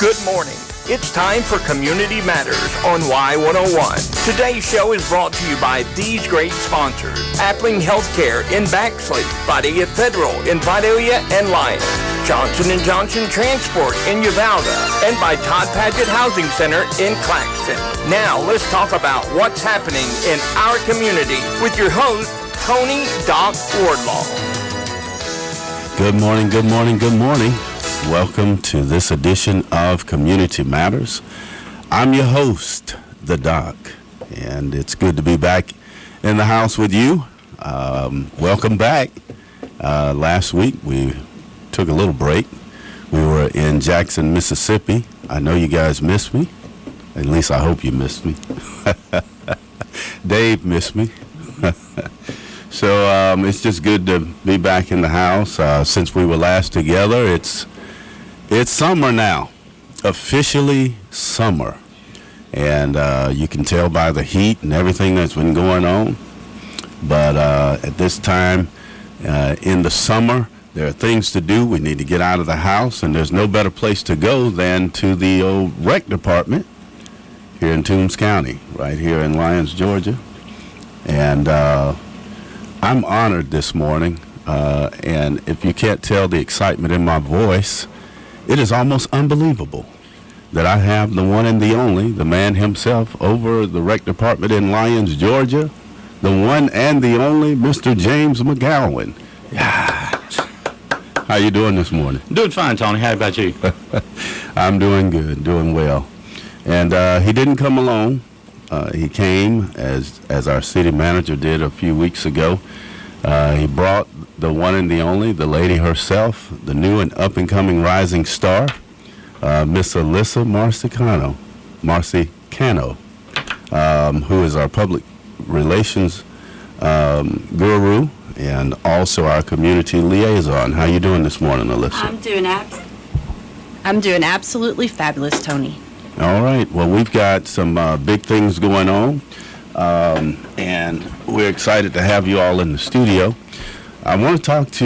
Good morning. It's time for Community Matters on Y101. Today's show is brought to you by these great sponsors. Appling Healthcare in Baxley, Vidalia Federal in Vidalia and Lyons, Johnson & Johnson Transport in Uvalde, and by Todd Padgett Housing Center in Claxton. Now let's talk about what's happening in our community with your host, Tony Doc Wardlaw. Good morning, good morning, good morning. Welcome to this edition of Community Matters. I'm your host, the Doc, and it's good to be back in the house with you. Welcome back. Last week we took a little break. We were in Jackson, Mississippi. I know you guys missed me. At least I hope you missed me. Dave missed me. So it's just good to be back in the house. Since we were last together, it's summer now, officially summer. And you can tell by the heat and everything that's been going on. But at this time in the summer, there are things to do. We need to get out of the house, and there's no better place to go than to the old rec department here in Toombs County, right here in Lyons, Georgia. And I'm honored this morning, and if you can't tell the excitement in my voice, it is almost unbelievable that I have the one and the only, the man himself over the rec department in Lyons, Georgia, the one and the only Mr. James McGowan. How you doing this morning? Doing fine, Tony. How about you? I'm doing good, doing well. And he didn't come alone. He came as our city manager did a few weeks ago. He brought the one and the only, the lady herself, the new and up-and-coming rising star, Miss Alyssa Marcicano, who is our public relations guru and also our community liaison. How you doing this morning, Alyssa? I'm doing absolutely fabulous, Tony. All right. Well, we've got some big things going on, and we're excited to have you all in the studio. I want to talk to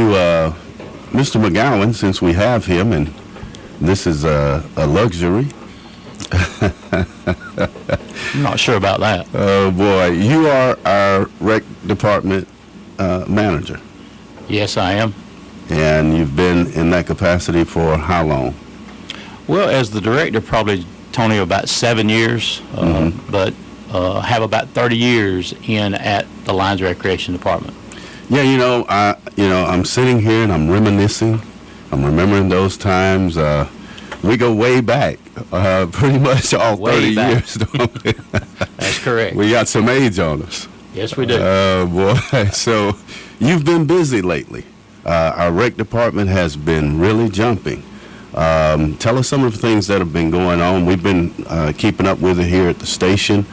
Mr. McGowan, since we have him, and this is a luxury. I'm not sure about that. Oh, boy. You are our rec department manager. Yes, I am. And you've been in that capacity for how long? Well, as the director, probably, Tony, about 7 years, but have about 30 years in at the Lyons Recreation Department. Yeah, I'm sitting here and I'm reminiscing. I'm remembering those times. We go way back, pretty much all Way 30 back. years. Don't we? That's correct. We got some age on us. Yes, we do. Oh, boy. So you've been busy lately. Our rec department has been really jumping. Tell us some of the things that have been going on. We've been keeping up with it here at the station.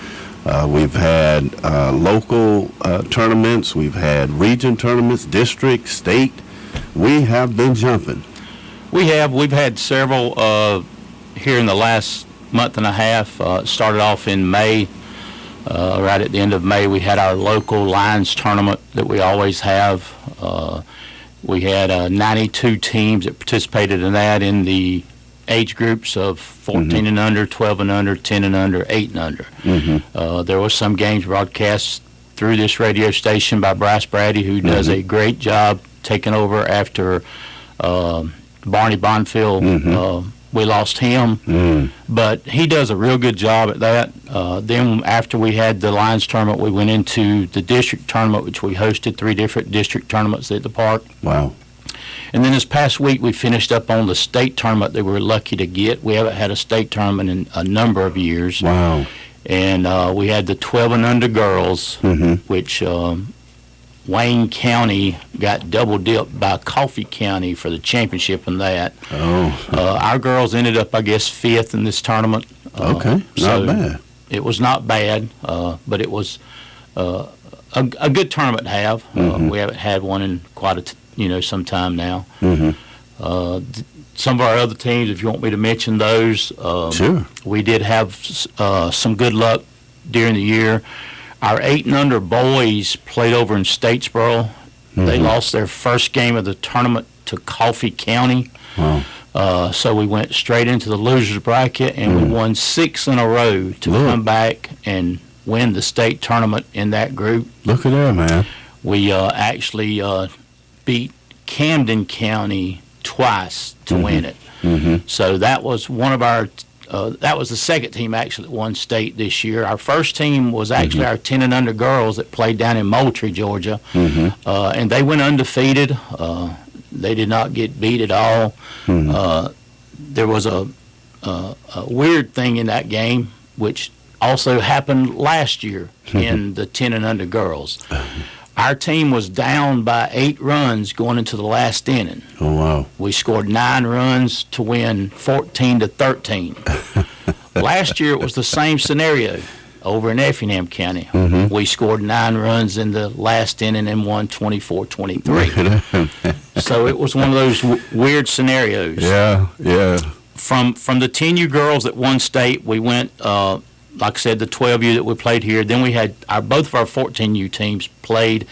We've had local tournaments. We've had region tournaments, district, state. We have been jumping. We've had several here in the last month and a half. Started off in May. Right at the end of May, we had our local Lions tournament that we always have. We had 92 teams that participated in that in the age groups of 14 and under, 12 and under, 10 and under, 8 and under. There was some games broadcast through this radio station by Bryce Brady, who does a great job taking over after Barney Bonfield. We lost him, but he does a real good job at that. Then after we had the Lions tournament, we went into the district tournament, which we hosted 3 different district tournaments at the park. Wow. And then this past week, we finished up on the state tournament that we were lucky to get. We haven't had a state tournament in a number of years. Wow. And we had the 12 and under girls, which Wayne County got double dipped by Coffee County for the championship in that. Our girls ended up, I guess, 5th in this tournament. Okay, not bad. It was not bad, but it was a good tournament to have. We haven't had one in quite some time now. Some of our other teams, if you want me to mention those, sure. We did have some good luck during the year. Our 8 and under boys played over in Statesboro. They lost their first game of the tournament to Coffee County. Wow. So we went straight into the losers bracket, and we won 6 in a row to come back and win the state tournament in that group. Look at that, man. We actually beat Camden County twice to win it. So that was one of our that was the second team actually that won state this year. Our first team was actually our 10 and under girls that played down in Moultrie, Georgia, and they went undefeated. They did not get beat at all. There was a weird thing in that game, which also happened last year in the 10 and under girls. Our team was down by 8 runs going into the last inning. Oh, wow. We scored 9 runs to win 14-13. Last year it was the same scenario over in Effingham County. We scored 9 runs in the last inning and won 24-23. So it was one of those weird scenarios. Yeah. From the 10U girls that won state, we went, like I said, the 12U that we played here. Then we had both of our 14U teams played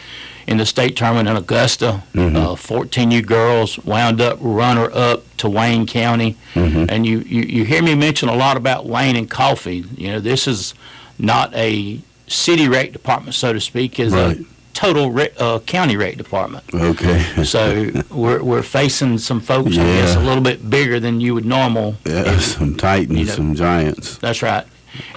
in the state tournament in Augusta. 14U girls wound up runner-up to Wayne County. And you hear me mention a lot about Wayne and Coffee. You know, this is not a city rec department, so to speak, is a total county rec department. Okay. So we're facing some folks, I guess, a little bit bigger than you would normal. Yeah, some titans, some giants. That's right.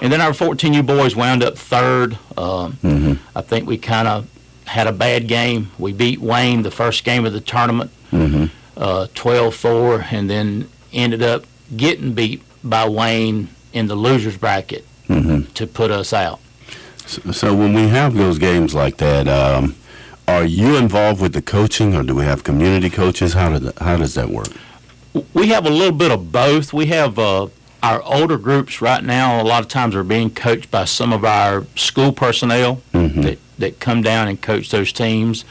And then our 14U boys wound up third. I think we kind of had a bad game. We beat Wayne the first game of the tournament, 12-4, and then ended up getting beat by Wayne in the losers bracket to put us out. So when we have those games like that, are you involved with the coaching, or do we have community coaches? How does that work? We have a little bit of both. We have our older groups right now, a lot of times are being coached by some of our school personnel that come down and coach those teams.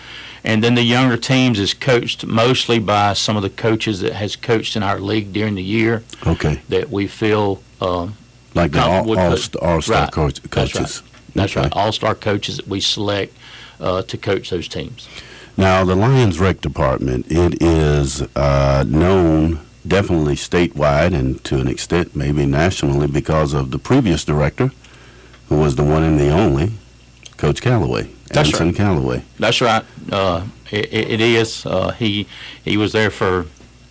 And then the younger teams is coached mostly by some of the coaches that has coached in our league during the year. Okay. That we feel like the all-star coaches. That's right. All-star coaches that we select to coach those teams. Now, the Lyons Rec Department, it is known definitely statewide and to an extent maybe nationally because of the previous director, who was the one and the only, Coach Calloway. That's Anson right. Calloway. That's right. It is. He was there for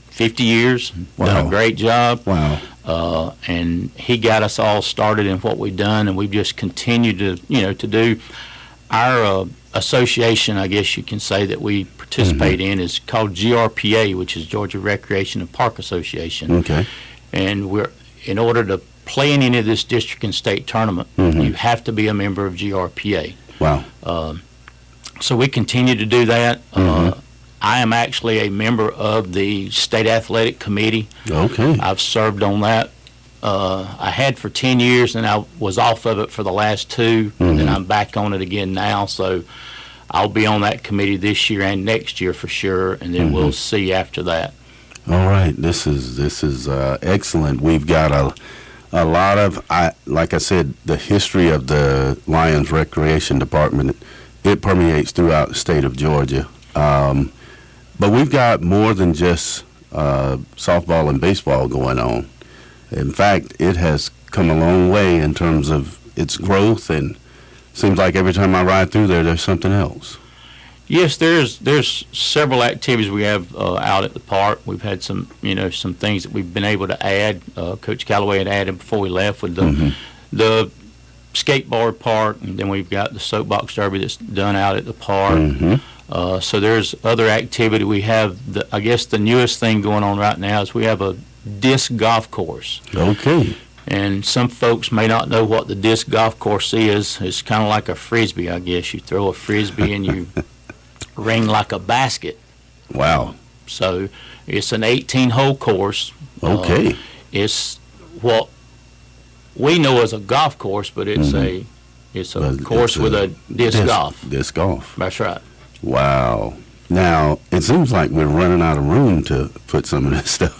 50 years, done a great job. Wow. And he got us all started in what we've done, and we've just continued to do. Our association, I guess you can say, that we participate in is called GRPA, which is Georgia Recreation and Park Association. Okay. And in order to play in any of this district and state tournament, you have to be a member of GRPA. Wow. So we continue to do that. I am actually a member of the State Athletic Committee. Okay. I've served on that. I had for 10 years, and I was off of it for the last 2, and then I'm back on it again now. So I'll be on that committee this year and next year for sure, and then we'll see after that. All right. This is excellent. We've got a lot of, like I said, the history of the Lyons Recreation Department, it permeates throughout the state of Georgia. But we've got more than just softball and baseball going on. In fact, it has come a long way in terms of its growth, and seems like every time I ride through there's something else. Yes, there's several activities we have out at the park. We've had some things that we've been able to add. Coach Calloway had added before we left with the skateboard park, and then we've got the soapbox derby that's done out at the park. So there's other activity. We have I guess the newest thing going on right now is we have a disc golf course. Okay. And some folks may not know what the disc golf course is. It's kind of like a frisbee, I guess. You throw a frisbee and you ring like a basket. Wow. So it's an 18-hole course. Okay. It's what we know as a golf course, but it's a course with a disc golf. Disc golf. That's right. Wow. Now, it seems like we're running out of room to put some of this stuff.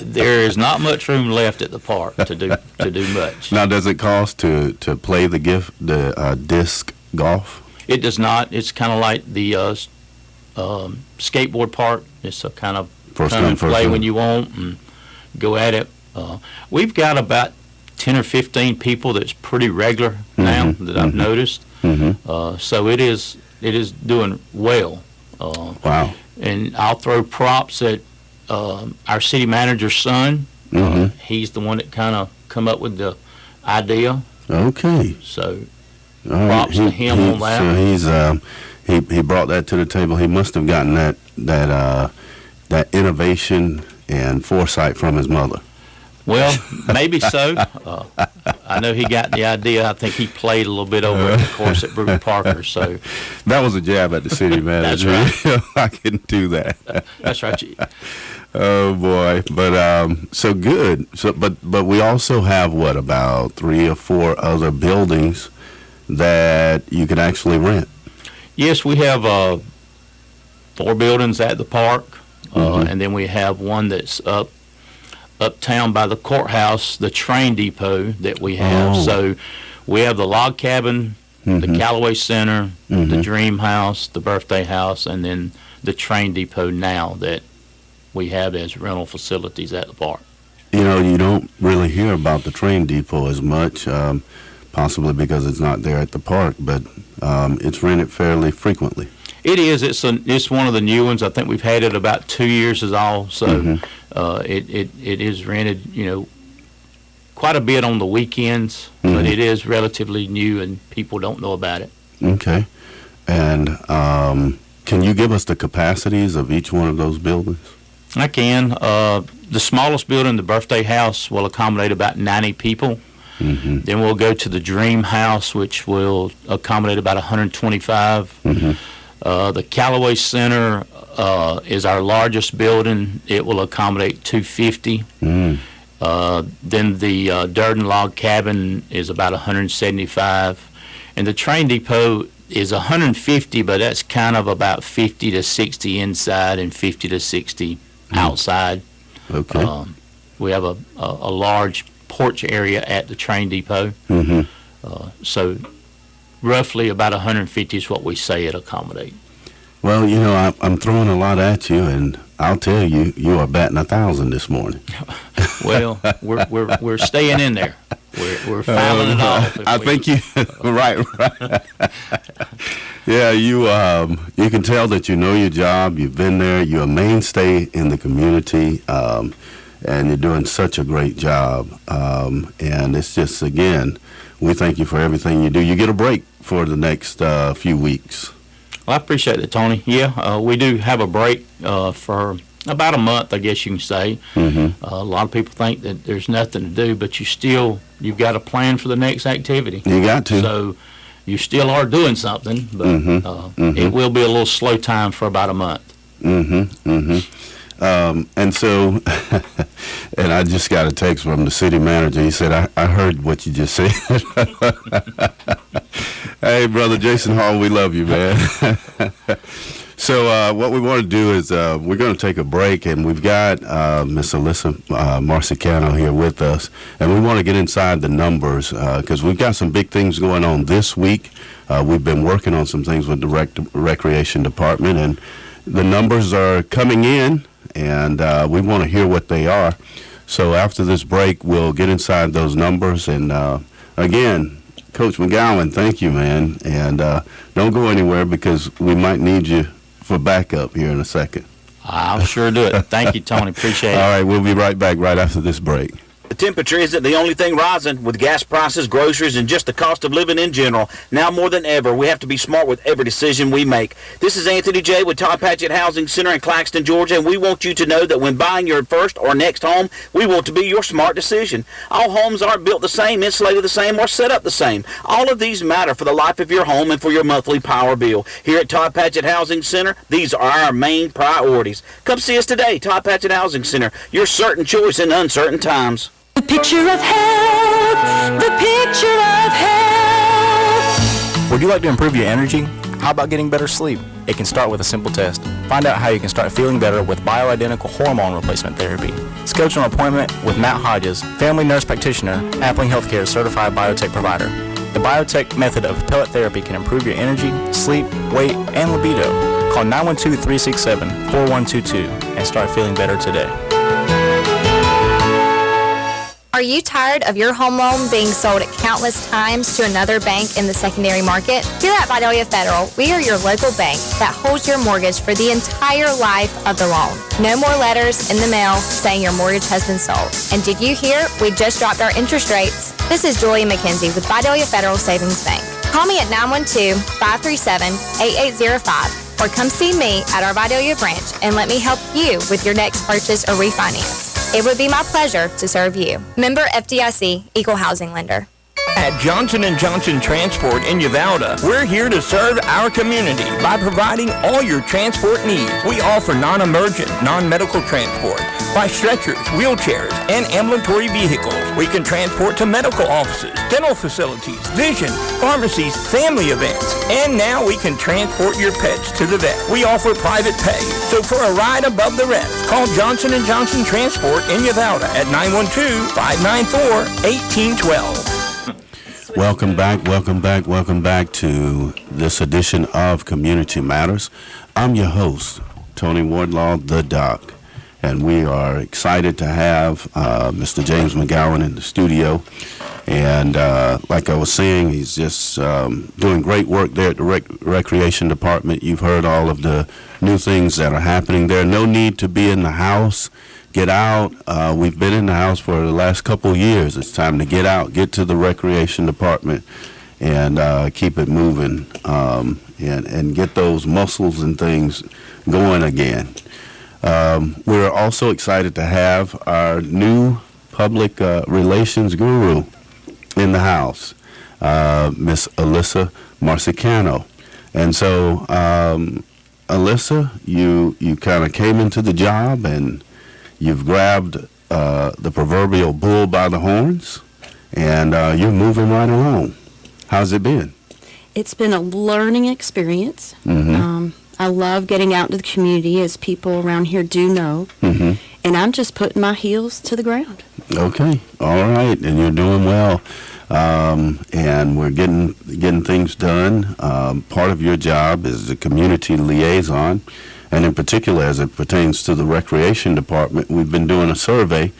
There is not much room left at the park to do much. Now, does it cost to play the disc golf? It does not. It's kind of like the skateboard park. It's a kind of First come come, and first play serve. when you want and go at it. We've got about 10 or 15 people that's pretty regular now that I've noticed. So it is doing well. Wow. And I'll throw props at our city manager's son. He's the one that kind of come up with the idea. Okay. So All right. props to him on that. So he brought that to the table. He must have gotten that innovation and foresight from his mother. Well, maybe so. I know he got the idea. I think he played a little bit over at the course at Brooke Parker. So That was a jab at the city manager. That's I can do that. that's right. Oh boy, but so good. So, but we also have about 3 or 4 other buildings that you can actually rent. Yes, we have 4 buildings at the park, and then we have one that's uptown by the courthouse, the train depot that we have. Oh. So we have the log cabin, the Callaway Center, the Dream House, the Birthday House, and then the train depot now that we have as rental facilities at the park. You know, you don't really hear about the train depot as much, possibly because it's not there at the park, but it's rented fairly frequently. It is. It's one of the new ones. I think we've had it about 2 years is all. So it is rented, quite a bit on the weekends, but it is relatively new and people don't know about it. Okay. And can you give us the capacities of each one of those buildings? I can. The smallest building, the Birthday House, will accommodate about 90 people. Then we'll go to the Dream House, which will accommodate about 125. The Callaway Center is our largest building. It will accommodate 250. Then the Durden Log Cabin is about 175. And the Train Depot is 150, but that's kind of about 50 to 60 inside and 50 to 60 outside. Okay. We have a large porch area at the Train Depot. So roughly about 150 is what we say it accommodate. Well, I'm throwing a lot at you, and I'll tell you, you are batting 1,000 this morning. Well, we're staying in there. We're fouling it off. I think you right. Yeah, you can tell that you know your job. You've been there. You're a mainstay in the community, and you're doing such a great job. And it's just, again, we thank you for everything you do. You get a break for the next few weeks. Well, I appreciate it, Tony. Yeah, we do have a break for about a month, I guess you can say. A lot of people think that there's nothing to do, but you've got a plan for the next activity. You got to. So you still are doing something, but it will be a little slow time for about a month. And so, and I just got a text from the city manager. He said, I heard what you just said. Hey, Brother Jason Hall, we love you, man. So what we want to do is we're going to take a break, and we've got Miss Alyssa Marcicano here with us, and we want to get inside the numbers because we've got some big things going on this week. We've been working on some things with the Recreation Department, and the numbers are coming in, and we want to hear what they are. So after this break, we'll get inside those numbers, and again, Coach McGowan, thank you, man, and don't go anywhere because we might need you for backup here in a second. I'll sure do it. Thank you, Tony. Appreciate it. All right, we'll be right back right after this break. The temperature isn't the only thing rising. With gas prices, groceries, and just the cost of living in general, now more than ever, we have to be smart with every decision we make. This is Anthony J. with Todd Patchett Housing Center in Claxton, Georgia, and we want you to know that when buying your first or next home, we want to be your smart decision. All homes aren't built the same, insulated the same, or set up the same. All of these matter for the life of your home and for your monthly power bill. Here at Todd Patchett Housing Center, these are our main priorities. Come see us today, Todd Patchett Housing Center, your certain choice in uncertain times. The picture of health, the picture of health. Would you like to improve your energy? How about getting better sleep? It can start with a simple test. Find out how you can start feeling better with bioidentical hormone replacement therapy. Schedule an appointment with Matt Hodges, family nurse practitioner, Appling Healthcare certified biotech provider. The biotech method of pellet therapy can improve your energy, sleep, weight, and libido. Call 912-367-4122 and start feeling better today. Are you tired of your home loan being sold at countless times to another bank in the secondary market? Here at Vidalia Federal, we are your local bank that holds your mortgage for the entire life of the loan. No more letters in the mail saying your mortgage has been sold. And did you hear? We just dropped our interest rates. This is Julia McKenzie with Vidalia Federal Savings Bank. Call me at 912-537-8805 or come see me at our Vidalia branch and let me help you with your next purchase or refinance. It would be my pleasure to serve you. Member FDIC, Equal Housing Lender. At Johnson & Johnson Transport in Uvalde, we're here to serve our community by providing all your transport needs. We offer non-emergent, non-medical transport by stretchers, wheelchairs, and ambulatory vehicles. We can transport to medical offices, dental facilities, vision, pharmacies, family events, and now we can transport your pets to the vet. We offer private pay, so for a ride above the rest, call Johnson & Johnson Transport in Uvalde at 912-594-1812. Welcome back to this edition of Community Matters. I'm your host, Tony Wardlaw, the Doc, and we are excited to have Mr. James McGowan in the studio. And like I was saying, he's just doing great work there at the Recreation Department. You've heard all of the new things that are happening there. No need to be in the house. Get out. We've been in the house for the last couple of years. It's time to get out, get to the Recreation Department, and keep it moving, and get those muscles and things going again. We're also excited to have our new public relations guru in the house, Miss Alyssa Marcicano. And so, Alyssa, you kind of came into the job and you've grabbed the proverbial bull by the horns, and you're moving right along. How's it been? It's been a learning experience. Mm-hmm. I love getting out into the community, as people around here do know, Mm-hmm. and I'm just putting my heels to the ground. Okay, all right, and you're doing well, and we're getting things done. Part of your job is the community liaison, and in particular, as it pertains to the Recreation Department, we've been doing a survey,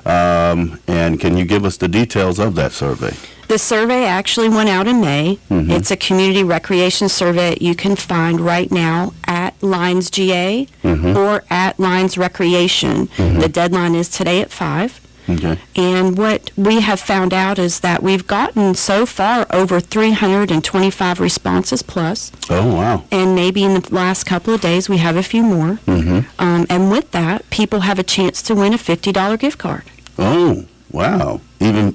and can you give us the details of that survey? The survey actually went out in May. Mm-hmm. It's a community recreation survey that you can find right now at Lyons GA Mm-hmm. or at Lyons Recreation. Mhm. The deadline is today at 5. Okay. And what we have found out is that we've gotten so far over 325 responses plus, Oh, wow. and maybe in the last couple of days we have a few more. Mm-hmm. And with that, people have a chance to win a $50 gift card. Oh, wow. Even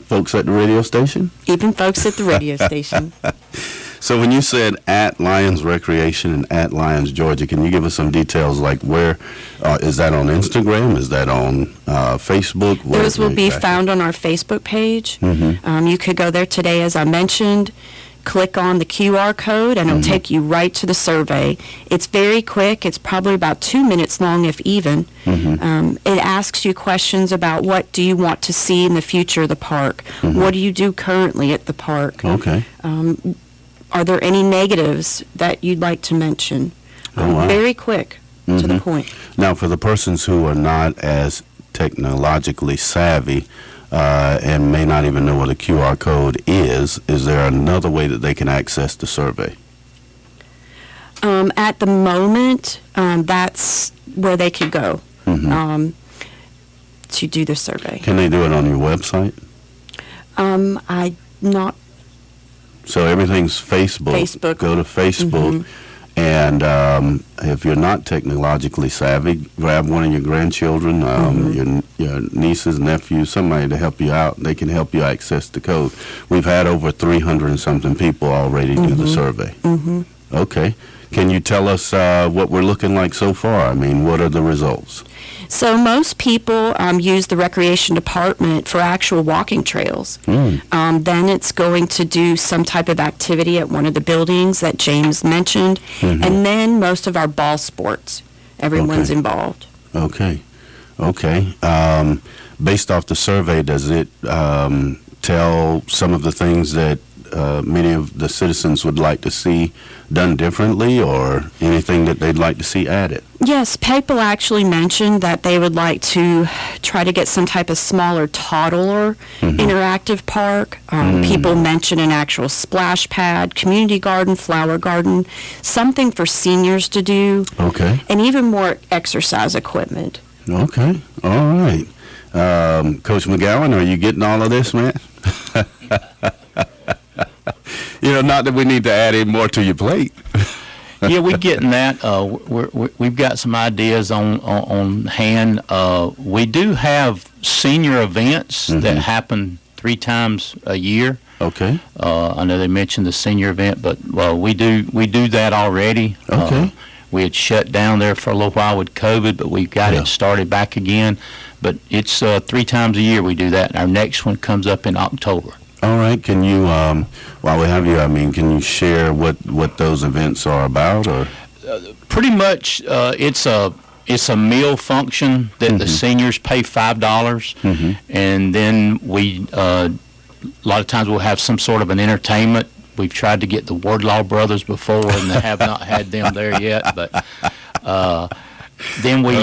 folks at the radio station? Even folks at the radio station. So when you said at Lyons Recreation and at Lyons, Georgia, can you give us some details, like where, is that on Instagram? Is that on Facebook? Where Those will be exactly? found on our Facebook page. Mhm. You could go there today, as I mentioned, click on the QR code, and it'll take you right to the survey. It's very quick. It's probably about 2 minutes long, if even. It asks you questions about what do you want to see in the future of the park? What do you do currently at the park? Okay. Are there any negatives that you'd like to mention? Oh, wow. Very quick, to the point. Now, for the persons who are not as technologically savvy and may not even know what a QR code is there another way that they can access the survey? At the moment, that's where they could go to do the survey. Can they do it on your website? I'm not. So everything's Facebook. Facebook. Go to Facebook, and if you're not technologically savvy, grab one of your grandchildren, your nieces, nephews, somebody to help you out. They can help you access the code. We've had over 300 and something people already do the survey. Okay. Can you tell us what we're looking like so far? I mean, what are the results? So most people use the recreation department for actual walking trails. Then it's going to do some type of activity at one of the buildings that James mentioned, and then most of our ball sports. Everyone's Okay. involved. Okay. Based off the survey, does it tell some of the things that many of the citizens would like to see done differently, or anything that they'd like to see added? Yes, people actually mentioned that they would like to try to get some type of smaller toddler interactive park. People mentioned an actual splash pad, community garden, flower garden, something for seniors to do, and even more exercise equipment. Okay, all right. Coach McGowan, are you getting all of this, man? Not that we need to add any more to your plate. Yeah, we're getting that. We've got some ideas on hand. We do have senior events that happen 3 times a year. Okay. I know they mentioned the senior event, but we do that already. Okay. We had shut down there for a little while with COVID, but we've got it started back again. But it's 3 times a year we do that. Our next one comes up in October. All right. Can you, while we have you, can you share what those events are about, or? Pretty much, it's a meal function that the seniors pay $5, and then we a lot of times we'll have some sort of an entertainment. We've tried to get the Wardlaw brothers before, and they have not had them there yet. But then we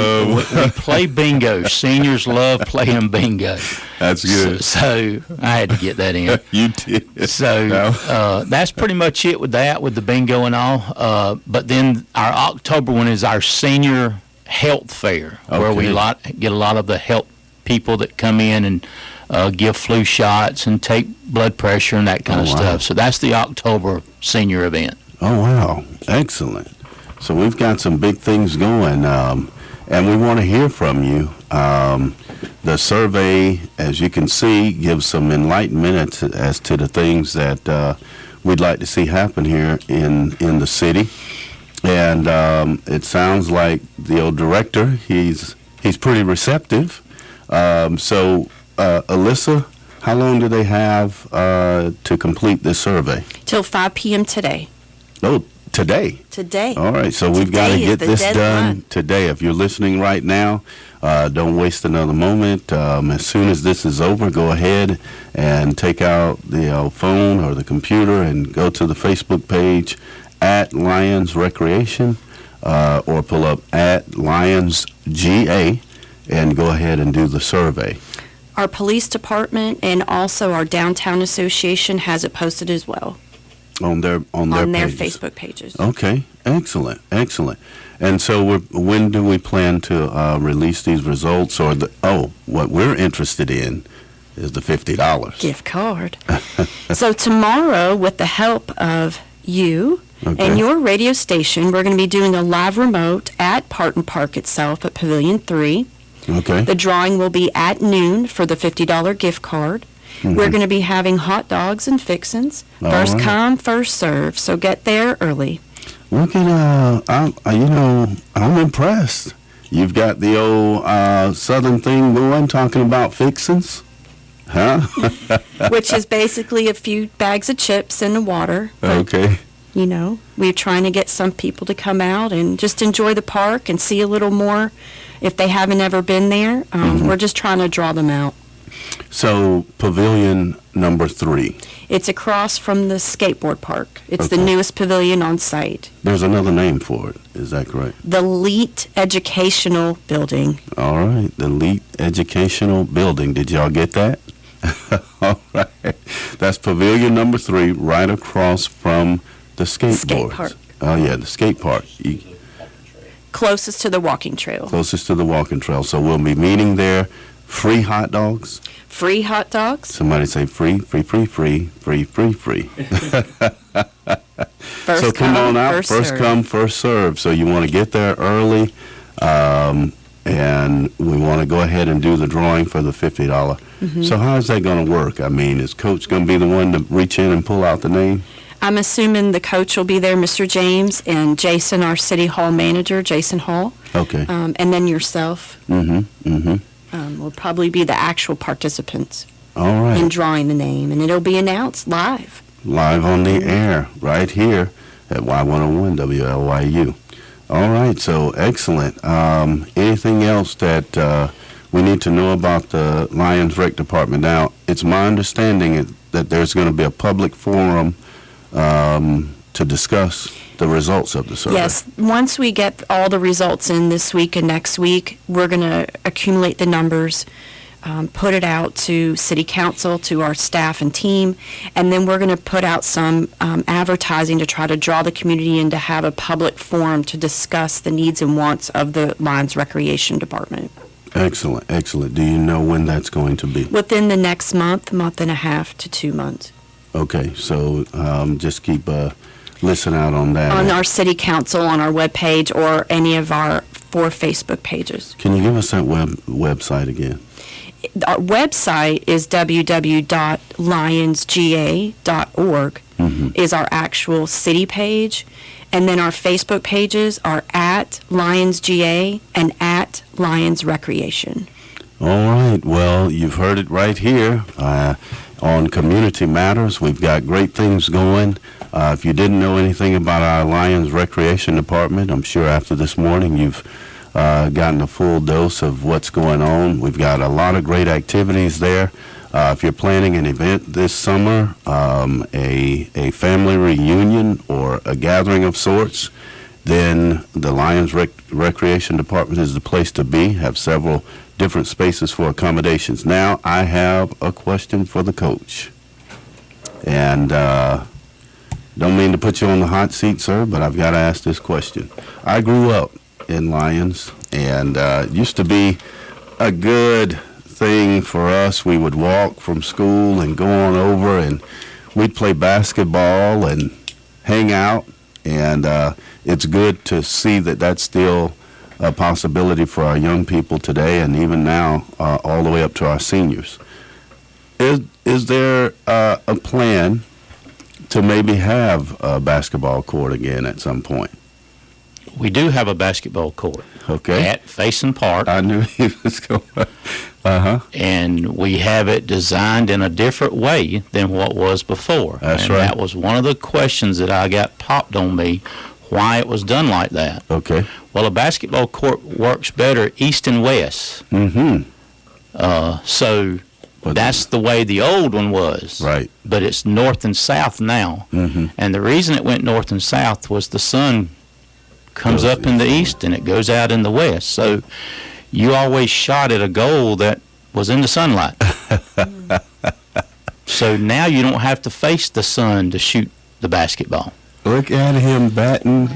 play bingo. Seniors love playing bingo. That's good. So I had to get that in. You did. So that's pretty much it with that, with the bingo and all. But then our October one is our senior health fair, where we get a lot of the health people that come in and give flu shots and take blood pressure and that kind of stuff. So that's the October senior event. Oh, wow. Excellent. So we've got some big things going, and we want to hear from you. The survey, as you can see, gives some enlightenment as to the things that we'd like to see happen here in the city. And it sounds like the old director, he's pretty receptive. So, Alyssa, how long do they have to complete this survey? Till 5 p.m. today. Oh, today? Today. All right, so we've got to get this done today. If you're listening right now, don't waste another moment. As soon as this is over, go ahead and take out the phone or the computer and go to the Facebook page at Lyons Recreation, or pull up at Lyons GA and go ahead and do the survey. Our police department and also our downtown association has it posted as well. On their pages. Facebook pages. Okay, excellent. And so when do we plan to release these results? Or what we're interested in is the $50 gift card. So tomorrow, with the help of you and your radio station, we're going to be doing a live remote at Parton Park itself at Pavilion 3. Okay. The drawing will be at noon for the $50 gift card. We're going to be having hot dogs and fixins. First come, first serve. So get there early. Look at, I'm impressed. You've got the old Southern thing going, talking about fixins, huh? Which is basically a few bags of chips in the water. But, okay. We're trying to get some people to come out and just enjoy the park and see a little more if they haven't ever been there. We're just trying to draw them out. So, Pavilion number 3. It's across from the skateboard park. It's the newest pavilion on site. There's another name for it. Is that correct? The Elite Educational Building. All right. The Elite Educational Building. Did y'all get that? All right. That's Pavilion number 3, right across from the skateboards. Skate park. Oh, yeah, the skate park. Closest to the walking trail. Closest to the walking trail. So we'll be meeting there. Free hot dogs. Free hot dogs. Somebody say free. First So come on out. First come, first serve. So you want to get there early, and we want to go ahead and do the drawing for the $50. So how is that going to work? I mean, is Coach going to be the one to reach in and pull out the name? I'm assuming the coach will be there, Mr. James, and Jason, our City Hall manager, Jason Hall. Okay. And then yourself. Will probably be the actual participants. All right. In drawing the name, and it'll be announced live. Live on the air, right here at Y101 WLYU. All right, so excellent. Anything else that we need to know about the Lyons Rec Department? Now, it's my understanding that there's going to be a public forum to discuss the results of the survey. Yes, once we get all the results in this week and next week, we're going to accumulate the numbers, put it out to City Council, to our staff and team, and then we're going to put out some advertising to try to draw the community in to have a public forum to discuss the needs and wants of the Lyons Recreation Department. Excellent, excellent. Do you know when that's going to be? Within the next month and a half to 2 months. Okay, so just keep listen out on that. On our City Council, on our webpage, or any of our 4 Facebook pages. Can you give us that website again? Our website is www.lyonsga.org is our actual city page. And then our Facebook pages are at LyonsGA and at Lyons Recreation. All right. Well, you've heard it right here on Community Matters. We've got great things going. If you didn't know anything about our Lyons Recreation Department, I'm sure after this morning you've gotten a full dose of what's going on. We've got a lot of great activities there. If you're planning an event this summer, a family reunion or a gathering of sorts, then the Lyons Recreation Department is the place to be. Have several different spaces for accommodations. Now, I have a question for the coach. And don't mean to put you on the hot seat, sir, but I've got to ask this question. I grew up in Lyons, and it used to be a good thing for us. We would walk from school and go on over, and we'd play basketball and hang out, and it's good to see that that's still a possibility for our young people today, and even now all the way up to our seniors. Is there a plan to maybe have a basketball court again at some point? We do have a basketball court. Okay. At Faison Park. I knew he was going. And we have it designed in a different way than what was before. That's and right. That was one of the questions that I got popped on me, why it was done like that. Okay. Well, a basketball court works better east and west. So that's the way the old one was. Right. But it's north and south now. And the reason it went north and south was the sun comes up in the east and it goes out in the west. So you always shot at a goal that was in the sunlight. So now you don't have to face the sun to shoot the basketball. Look at him batting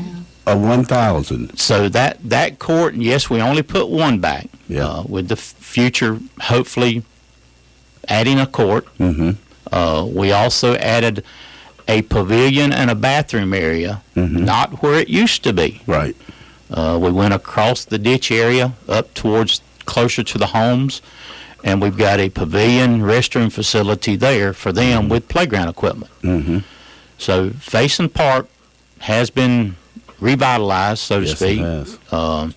a 1,000. So that court, and yes, we only put one back. Yeah. With the future, hopefully, adding a court. We also added a pavilion and a bathroom area, not where it used to be. Right. We went across the ditch area up towards closer to the homes, and we've got a pavilion restroom facility there for them with playground equipment. So Faison Park has been revitalized, so to speak. Yes, it has.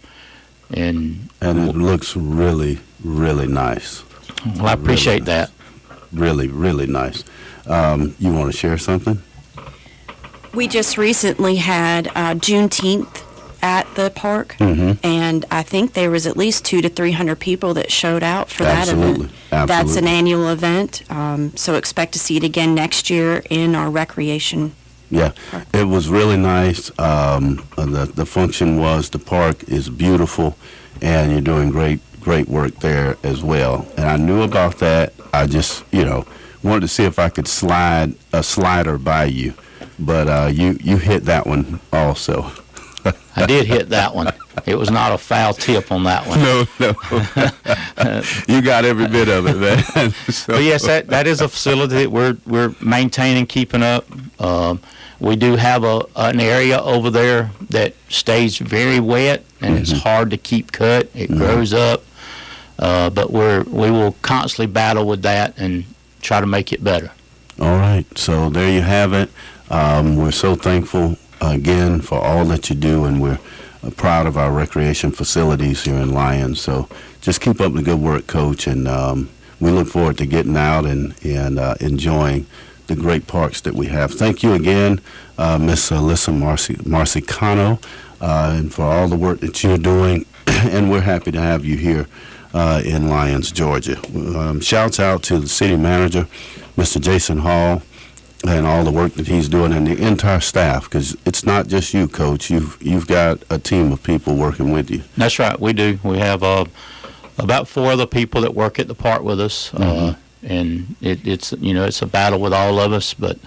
And it looks really, really nice. Well, I appreciate really nice. that. Really, really nice. You want to share something? We just recently had Juneteenth at the park, and I think there was at least 200 to 300 people that showed out for that event. That's an annual event, so expect to see it again next year in our recreation. Yeah, it was really nice. The function was, the park is beautiful, and you're doing great work there as well. And I knew about that. I just, wanted to see if I could slide a slider by you, but you hit that one also. I did hit that one. It was not a foul tip on that one. No. You got every bit of it, man. But yes, that is a facility that we're maintaining, keeping up. We do have an area over there that stays very wet, and it's hard to keep cut. It grows up, but we will constantly battle with that and try to make it better. All right, so there you have it. We're so thankful again for all that you do, and we're proud of our recreation facilities here in Lyons. So just keep up the good work, Coach, and we look forward to getting out and enjoying the great parks that we have. Thank you again, Miss Alyssa Marcicano, and for all the work that you're doing, and we're happy to have you here in Lyons, Georgia. Shouts out to the city manager, Mr. Jason Hall, and all the work that he's doing, and the entire staff, because it's not just you, Coach. You've got a team of people working with you. That's right, we do. We have about 4 other people that work at the park with us, and it's it's a battle with all of us, but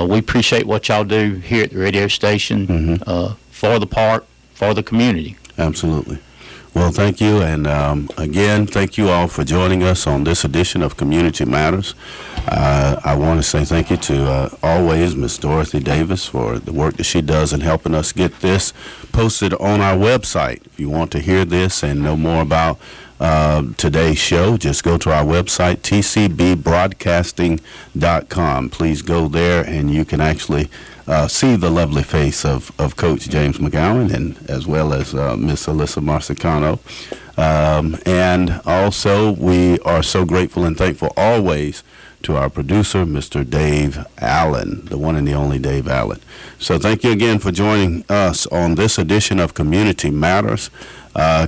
we appreciate what y'all do here at the radio station for the park, for the community. Absolutely. Well, thank you, and again, thank you all for joining us on this edition of Community Matters. I want to say thank you to always Miss Dorothy Davis for the work that she does in helping us get this posted on our website. If you want to hear this and know more about today's show, just go to our website, tcbbroadcasting.com. Please go there, and you can actually see the lovely face of Coach James McGowan, and as well as Miss Alyssa Marsicano. And also, we are so grateful and thankful always to our producer, Mr. Dave Allen, the one and the only Dave Allen. So thank you again for joining us on this edition of Community Matters.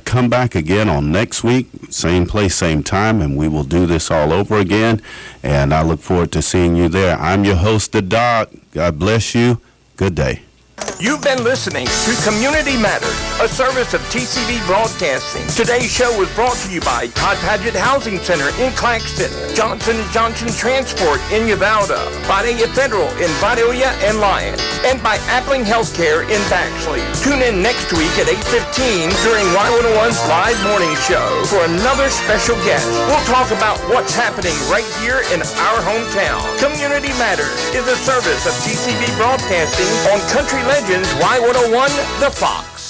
Come back again on next week, same place, same time, and we will do this all over again. And I look forward to seeing you there. I'm your host, the Doc. God bless you. Good day. You've been listening to Community Matters, a service of TCB Broadcasting. Today's show was brought to you by Todd Padgett Housing Center in Claxton, Johnson & Johnson Transport in Uvalde, Vidalia Federal in Vidalia and Lyons, and by Appling Healthcare in Baxley. Tune in next week at 8:15 during Y101's live morning show for another special guest. We'll talk about what's happening right here in our hometown. Community Matters is a service of TCB Broadcasting on Country Legends Y101, The Fox.